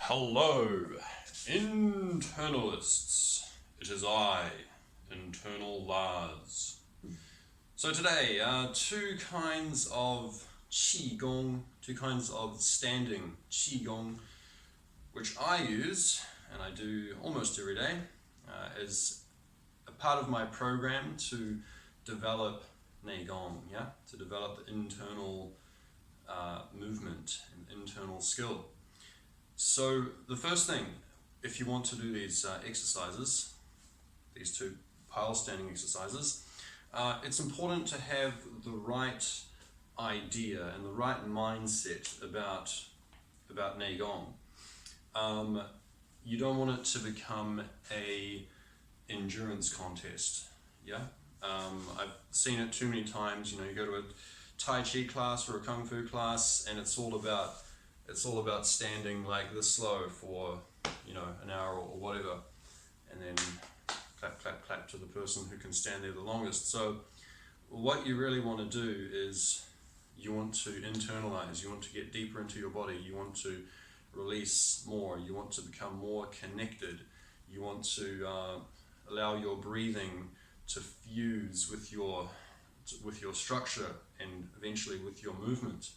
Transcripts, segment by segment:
Hello, internalists. It is I, internal Lars. So today, two kinds of QiGong, two kinds of standing QiGong, which I use, and I do almost every day, as a part of my program to develop NeiGong, to develop the internal movement and internal skill. So the first thing, if you want to do these exercises, these two pile standing exercises, it's important to have the right idea and the right mindset about NeiGong. You don't want it to become a endurance contest. I've seen it too many times. You go to a Tai Chi class or a Kung Fu class, and it's all about standing like this slow for an hour or whatever, and then clap clap clap to the person who can stand there the longest. So what you really want to do is you want to internalize, you want to get deeper into your body, you want to release more, you want to become more connected, you want to allow your breathing to fuse with your structure and eventually with your movement.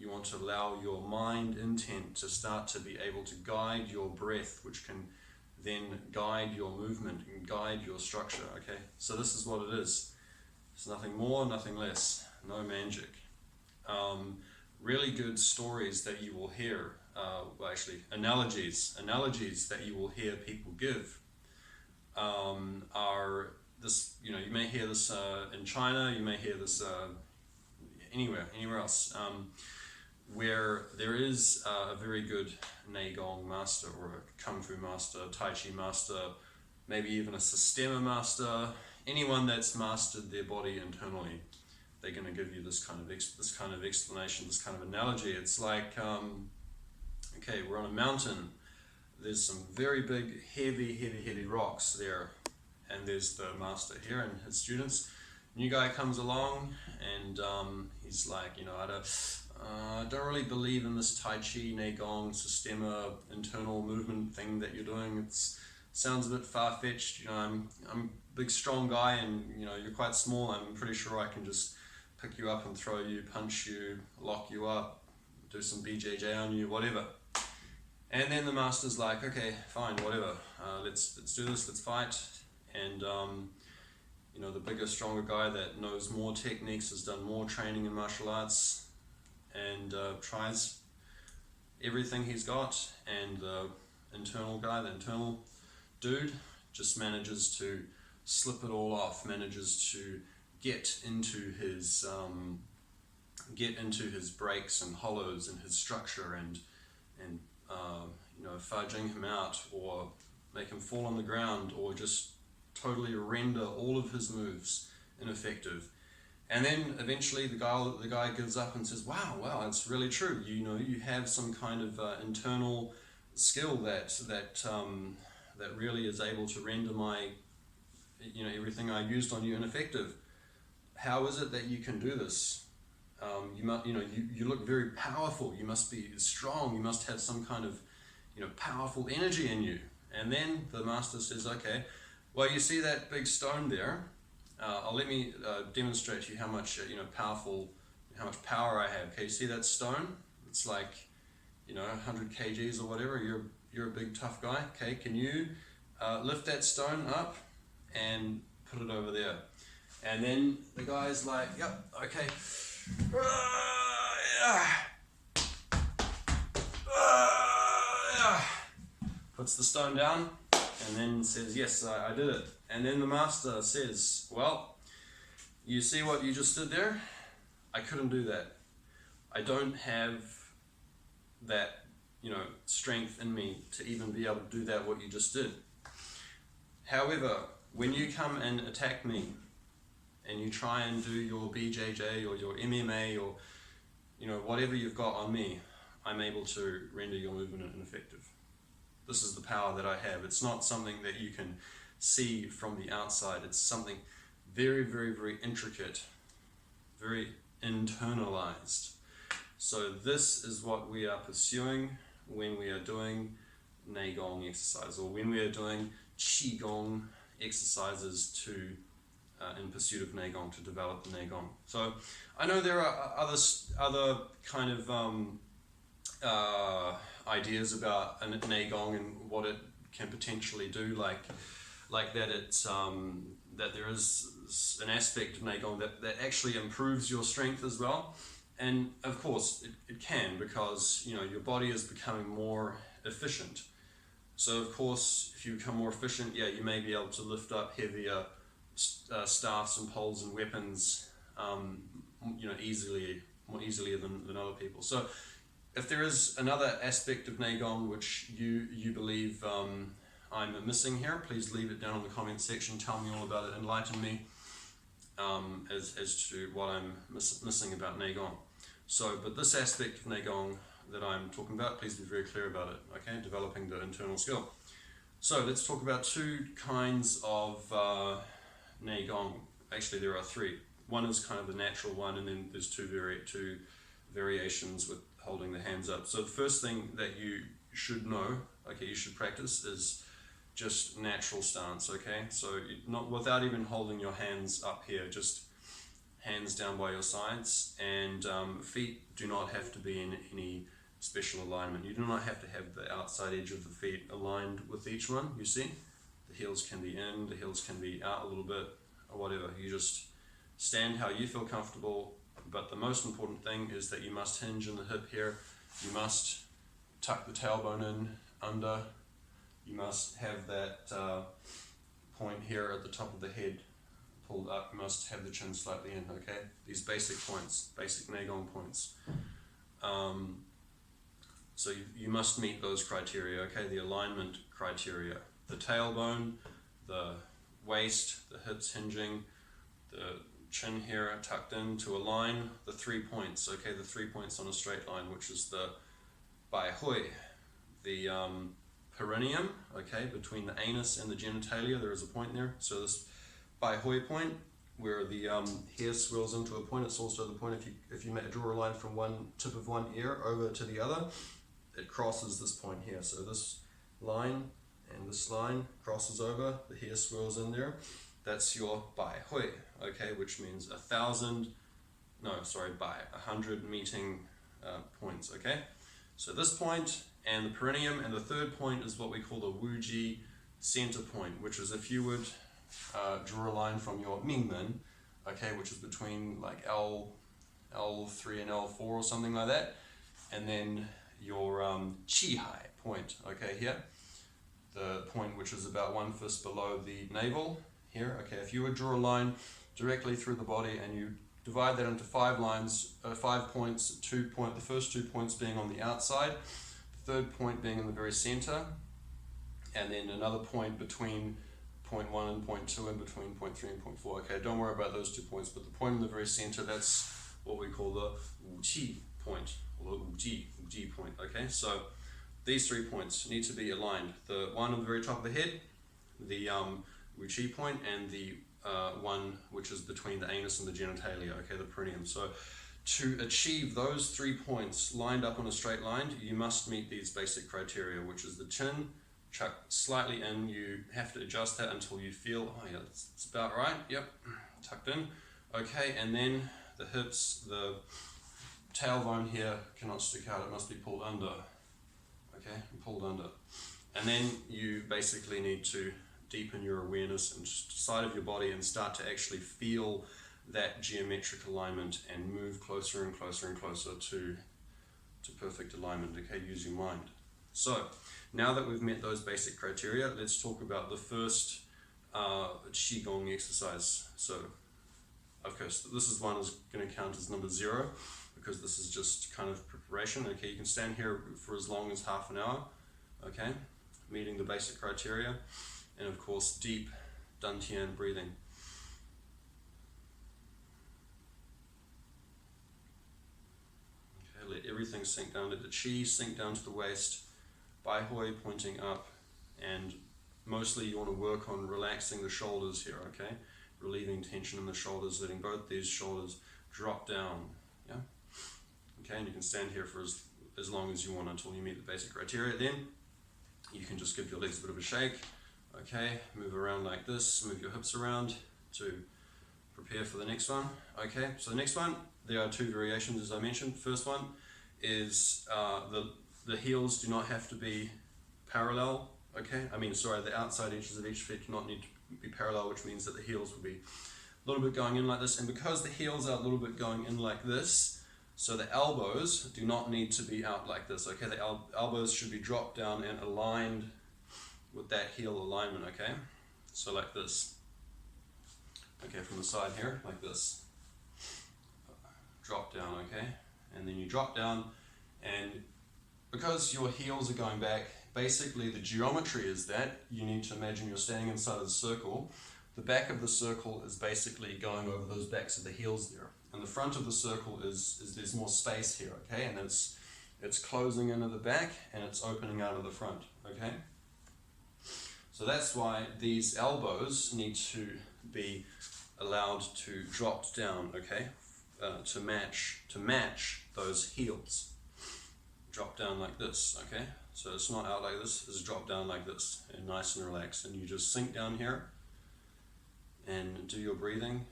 You want to allow your mind intent to start to be able to guide your breath, which can then guide your movement and guide your structure. Okay, so this is what it is. It's nothing more, nothing less, no magic. Really good stories that you will hear, analogies that you will hear people give are this. You may hear this in China, you may hear this anywhere else. Where there is a very good NeiGong master or a Kung Fu master, Tai Chi master, maybe even a Sistema master, anyone that's mastered their body internally, they're going to give you this kind of explanation, this kind of analogy. It's like, okay, we're on a mountain. There's some very big, heavy rocks there, and there's the master here and his students. New guy comes along, and he's like, I don't really believe in this Tai Chi, NeiGong, Sistema, internal movement thing that you're doing. It sounds a bit far-fetched. I'm a big, strong guy, and you're quite small. I'm pretty sure I can just pick you up and throw you, punch you, lock you up, do some BJJ on you, whatever. And then the master's like, okay, fine, whatever. Let's do this. Let's fight. And the bigger, stronger guy that knows more techniques, has done more training in martial arts, and tries everything he's got, and the internal guy, the internal dude, just manages to slip it all off, manages to get into his breaks and hollows in his structure, and fudging him out, or make him fall on the ground, or just totally render all of his moves ineffective. And then eventually the guy gives up and says, wow, it's really true. You have some kind of internal skill that really is able to render my, everything I used on you ineffective. How is it that you can do this? You look very powerful. You must be strong. You must have some kind of, powerful energy in you. And then the master says, okay, well, you see that big stone there? Let me demonstrate to you how much power I have. Okay, you see that stone? It's like 100 kgs or whatever. You're a big tough guy. Okay, can you lift that stone up and put it over there? And then the guy's like, yep, okay. Puts the stone down and then says, yes, I did it. And then the master says, well, you see what you just did there? I couldn't do that. I don't have that, strength in me to even be able to do that, what you just did. However, when you come and attack me, and you try and do your BJJ or your MMA or, whatever you've got on me, I'm able to render your movement ineffective. This is the power that I have. It's not something that you can see from the outside. It's something very, very, very intricate, very internalized. So this is what we are pursuing when we are doing NeiGong exercise, or when we are doing QiGong exercises to in pursuit of NeiGong, to develop the NeiGong. So I know there are other kind of ideas about NeiGong and what it can potentially do, like that it's that there is an aspect of NeiGong that actually improves your strength as well. And of course it can, because your body is becoming more efficient. So of course, if you become more efficient, yeah, you may be able to lift up heavier staffs and poles and weapons, more easily than other people. So if there is another aspect of NeiGong which you believe I'm missing here, please leave it down in the comment section. Tell me all about it. Enlighten me as to what I'm missing about NeiGong. So, but this aspect of NeiGong that I'm talking about, please be very clear about it. Okay, developing the internal skill. So let's talk about two kinds of NeiGong. Actually, there are three. One is kind of the natural one, and then there's two variations with holding the hands up. So the first thing that you should know, okay, you should practice, is just natural stance. Okay, so not without even holding your hands up here, just hands down by your sides, and feet do not have to be in any special alignment. You do not have to have the outside edge of the feet aligned with each one. You see, the heels can be in, the heels can be out a little bit, or whatever. You just stand how you feel comfortable, but the most important thing is that you must hinge in the hip here. You must tuck the tailbone in under. You must have that point here at the top of the head pulled up. You must have the chin slightly in, okay? These basic points, basic NeiGong points. So you must meet those criteria, okay? The alignment criteria. The tailbone, the waist, the hips hinging, the chin here tucked in to align the 3 points, okay? The 3 points on a straight line, which is the bai hui, the perineum, okay? Between the anus and the genitalia, there is a point there. So this bai hui point, where the hair swirls into a point, it's also the point if you draw a line from one tip of one ear over to the other, it crosses this point here. So this line and this line crosses over, the hair swirls in there. That's your bai hui, okay, which means 100 meeting points, okay? So this point and the perineum, and the third point is what we call the wuji center point, which is if you would draw a line from your mingmen, okay, which is between like L3 and L4 or something like that, and then your chi hai point, okay, here, the point which is about 1 fist below the navel here, okay. If you would draw a line directly through the body and you divide that into 5 lines, 5 points, the first 2 points being on the outside, the third point being in the very center, and then another point between point 1 and point 2, and between point 3 and point 4. Okay, don't worry about those 2 points, but the point in the very center, that's what we call the wuqi point, or the wuji point. Okay, so these 3 points need to be aligned. The one on the very top of the head, the wuqi point, and the one which is between the anus and the genitalia, okay, the perineum. So to achieve those 3 points lined up on a straight line, you must meet these basic criteria, which is the chin chuck slightly in. You have to adjust that until you feel, oh yeah, it's about right, yep, tucked in, okay, and then the hips, the tailbone here cannot stick out, it must be pulled under, okay, pulled under. And then you basically need to deepen your awareness inside of your body and start to actually feel that geometric alignment and move closer and closer and closer to perfect alignment, okay, use your mind. So now that we've met those basic criteria, let's talk about the first QiGong exercise. So of course this is one is going to count as number 0, because this is just kind of preparation. Okay, you can stand here for as long as half an hour, okay, meeting the basic criteria, and of course deep dantian breathing. Okay, let everything sink down, let the chi sink down to the waist, bai hui pointing up, and mostly you want to work on relaxing the shoulders here, okay, relieving tension in the shoulders, letting both these shoulders drop down, yeah. Okay, and you can stand here for as long as you want until you meet the basic criteria. Then you can just give your legs a bit of a shake. Okay, move around like this, move your hips around to prepare for the next one. Okay, so the next one, there are 2 variations as I mentioned. First one is the heels do not have to be parallel. Okay, the outside edges of each foot do not need to be parallel, which means that the heels will be a little bit going in like this. And because the heels are a little bit going in like this, so the elbows do not need to be out like this. Okay, the elbows should be dropped down and aligned with that heel alignment. Okay, so like this. Okay, from the side here, like this. Drop down, okay? And then you drop down, and because your heels are going back, basically the geometry is that you need to imagine you're standing inside of the circle. The back of the circle is basically going over those backs of the heels there. And the front of the circle is there's more space here, okay? And it's closing into the back and it's opening out of the front, okay? So that's why these elbows need to be allowed to drop down, okay, to match those heels. Drop down like this, okay? So it's not out like this, it's drop down like this, and nice and relaxed. And you just sink down here and do your breathing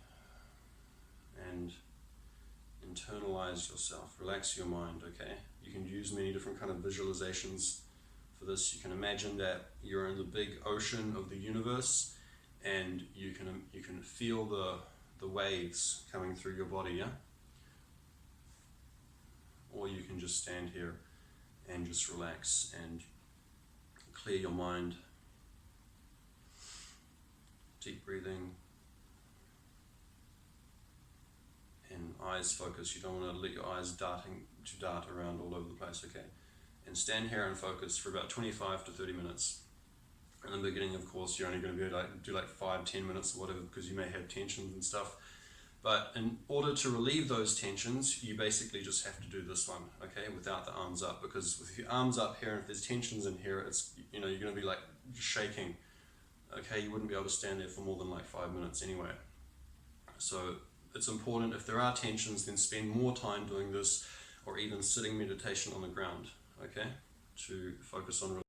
and internalize yourself, relax your mind, okay? You can use many different kind of visualizations for this. You can imagine that you're in the big ocean of the universe, and you can feel the waves coming through your body, yeah? Or you can just stand here and just relax and clear your mind. Deep breathing and eyes focus. You don't want to let your eyes dart around all over the place, okay? And stand here and focus for about 25 to 30 minutes. In the beginning, of course, you're only going to be able to do like 5-10 minutes or whatever, because you may have tensions and stuff. But in order to relieve those tensions, you basically just have to do this one, okay, without the arms up. Because with your arms up here, and if there's tensions in here, it's, you're going to be like shaking, okay? You wouldn't be able to stand there for more than like 5 minutes anyway. So it's important, if there are tensions, then spend more time doing this, or even sitting meditation on the ground, okay, to focus on